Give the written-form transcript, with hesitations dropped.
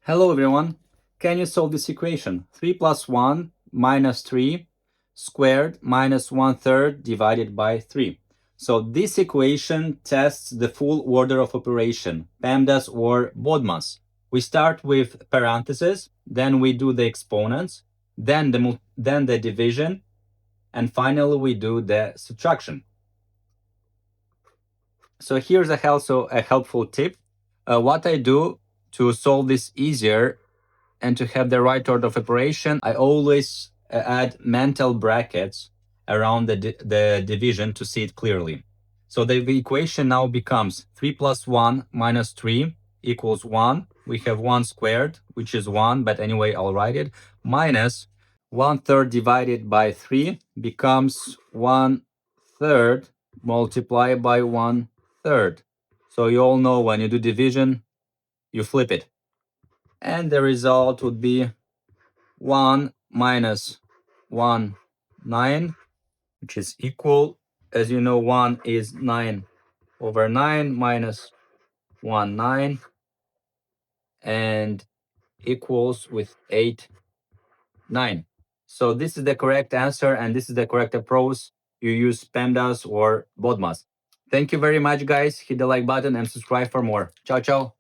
Hello everyone. Can you solve this equation? 3 plus 1 minus 3 squared minus 1/3 divided by 3. So this equation tests the full order of operation, PEMDAS or BODMAS. We start with parentheses, then we do the exponents, then the division, and finally we do the subtraction. So here's also a helpful tip. What I do to solve this easier and to have the right order of operation, I always add mental brackets around the division to see it clearly. So the equation now becomes 3 plus 1 minus 3 equals 1. We have 1 squared, which is 1, but anyway, I'll write it, minus 1/3 divided by 3 becomes 1/3 multiplied by 1/3. So you all know when you do division, you flip it. And the result would be 1 minus 1, 9, which is equal, as you know, 1 is 9 over 9 minus 1, 9, and equals with 8, 9. So this is the correct answer, and this is the correct approach. You use PEMDAS or BODMAS. Thank you very much, guys. Hit the like button and subscribe for more. Ciao, ciao.